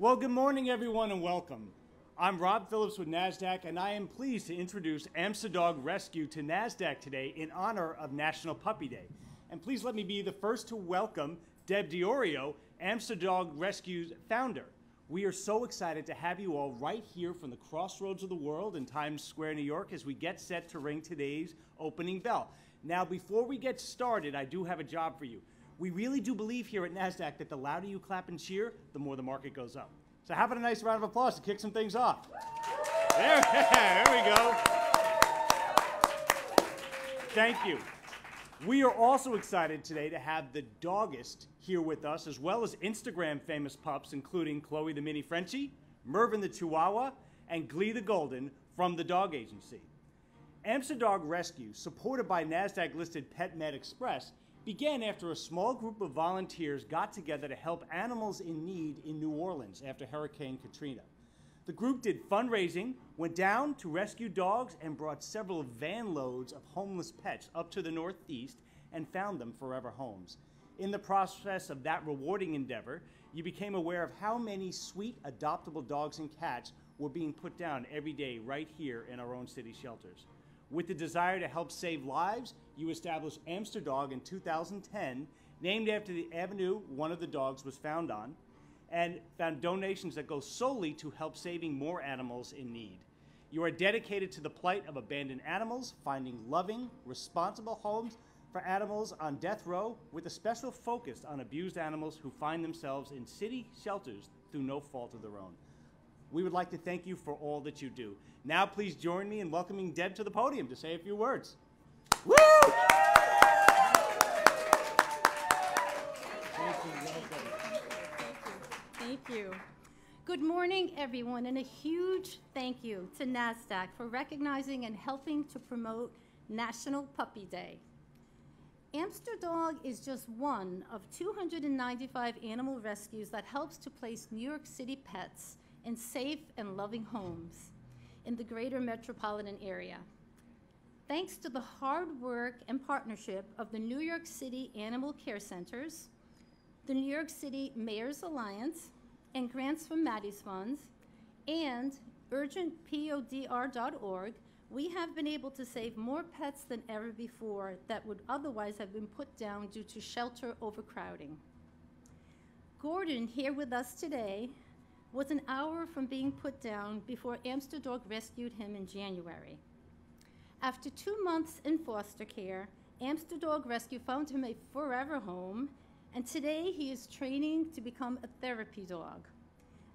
Well, good morning, everyone, and welcome. I'm Rob Phillips with Nasdaq, and I am pleased to introduce AmsterDog Rescue to Nasdaq today in honor of National Puppy Day. And please let me be the first to welcome Deb DiOrio, AmsterDog Rescue's founder. We are so excited to have you all right here from the crossroads of the world in Times Square, New York, as we get set to ring today's opening bell. Now, before we get started, I do have a job for you. We really do believe here at Nasdaq that the louder you clap and cheer, the more the market goes up. So how about a nice round of applause to kick some things off? There we go. Thank you. We are also excited today to have the doggist here with us, as well as Instagram famous pups, including Chloe the Mini Frenchie, Mervin the Chihuahua, and Glee the Golden from the Dog Agency. AmsterDog Rescue, supported by Nasdaq-listed PetMed Express, began after a small group of volunteers got together to help animals in need in New Orleans after Hurricane Katrina. The group did fundraising, went down to rescue dogs, and brought several van loads of homeless pets up to the Northeast and found them forever homes. In the process of that rewarding endeavor, you became aware of how many sweet adoptable dogs and cats were being put down every day right here in our own city shelters. With the desire to help save lives, you established AmsterDog in 2010, named after the avenue one of the dogs was found on, and found donations that go solely to help saving more animals in need. You are dedicated to the plight of abandoned animals, finding loving, responsible homes for animals on death row, with a special focus on abused animals who find themselves in city shelters through no fault of their own. We would like to thank you for all that you do. Now please join me in welcoming Deb to the podium to say a few words. Woo! Thank you. Good morning, everyone, and a huge thank you to Nasdaq for recognizing and helping to promote National Puppy Day. AmsterDog is just one of 295 animal rescues that helps to place New York City pets in safe and loving homes in the greater metropolitan area. Thanks to the hard work and partnership of the New York City Animal Care Centers, the New York City Mayor's Alliance, and grants from Maddie's Funds, and urgentpodr.org, we have been able to save more pets than ever before that would otherwise have been put down due to shelter overcrowding. Gordon, here with us today, was an hour from being put down before AmsterDog rescued him in January. After 2 months in foster care, AmsterDog Rescue found him a forever home, and today he is training to become a therapy dog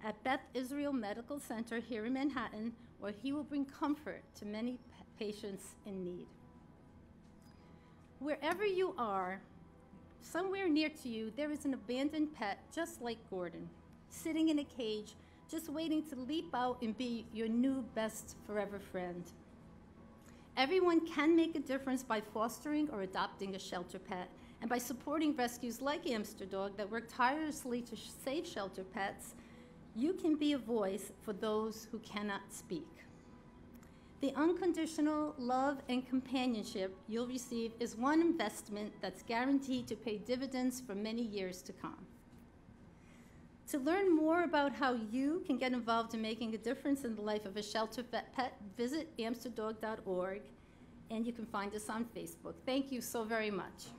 at Beth Israel Medical Center here in Manhattan, where he will bring comfort to many patients in need. Wherever you are, somewhere near to you, there is an abandoned pet just like Gordon, sitting in a cage, just waiting to leap out and be your new best forever friend. Everyone can make a difference by fostering or adopting a shelter pet, and by supporting rescues like AmsterDog that work tirelessly to save shelter pets. You can be a voice for those who cannot speak. The unconditional love and companionship you'll receive is one investment that's guaranteed to pay dividends for many years to come. To learn more about how you can get involved in making a difference in the life of a shelter pet, visit amsterdog.org, and you can find us on Facebook. Thank you so very much.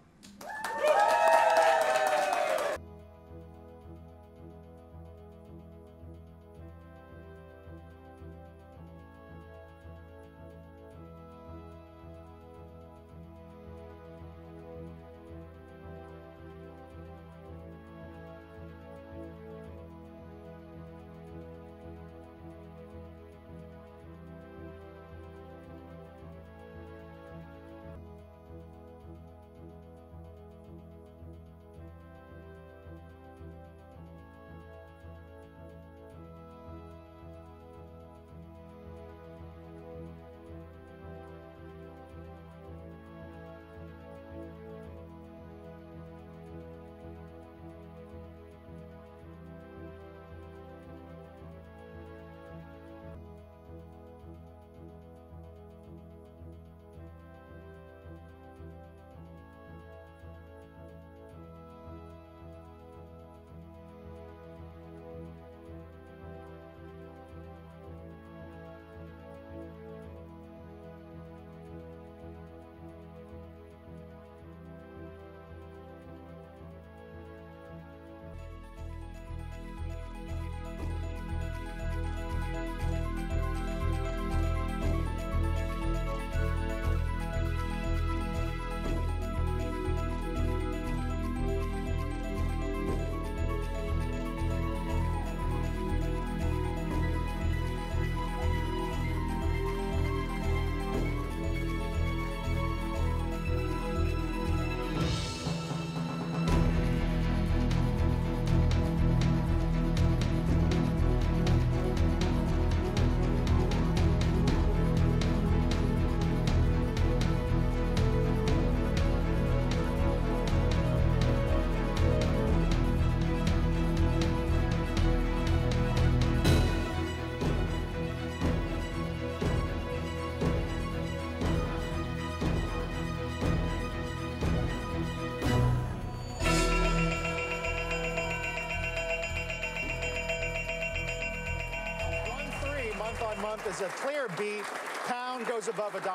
is a clear beat. Pound goes above $1.25. Yeah,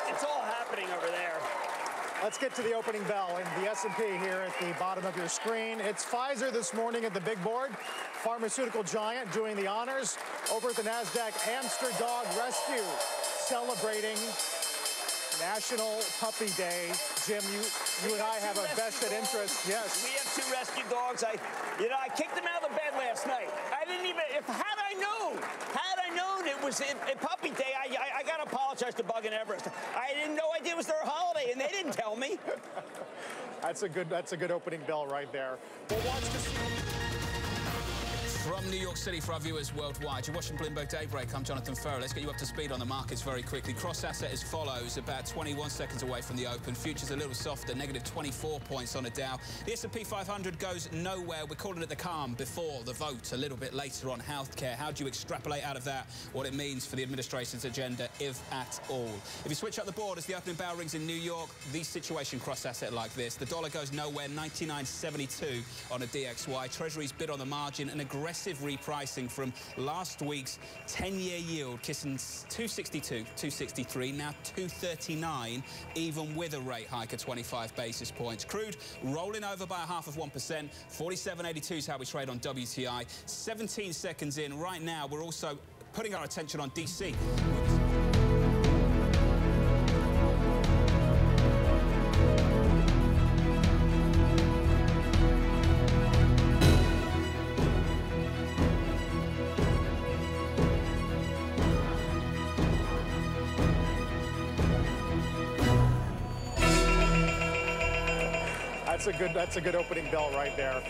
it's all happening over there. Let's get to the opening bell in the S&P here at the bottom of your screen. It's Pfizer this morning at the big board. Pharmaceutical giant doing the honors over at the Nasdaq. AmsterDog Rescue celebrating National Puppy Day. Jim, you and I have a vested interest. Yes. We have 2 rescue dogs. I kicked them out of the bed last night. I didn't even, had I known it was a puppy day, I got to apologize to Bug and Everest. I had no idea it was their holiday, and they didn't tell me. That's a good opening bell right there. We'll watch this. From New York City for our viewers worldwide, you're watching Bloomberg Daybreak. I'm Jonathan Ferrer. Let's get you up to speed on the markets very quickly. Cross-asset as follows, about 21 seconds away from the open. Futures a little softer, negative 24 points on a Dow. The S&P 500 goes nowhere. We're calling it the calm before the vote a little bit later on healthcare. How do you extrapolate out of that what it means for the administration's agenda, if at all? If you switch up the board as the opening bell rings in New York, the situation cross-asset like this. The dollar goes nowhere, 99.72 on a DXY. Treasuries bid on the margin, an aggressive repricing from last week's 10-year yield, kissing 262, 263, now 239, even with a rate hike of 25 basis points. Crude rolling over by 0.5%. 47.82 is how we trade on WTI. 17 seconds in. Right now, we're also putting our attention on DC. That's a good opening bell right there.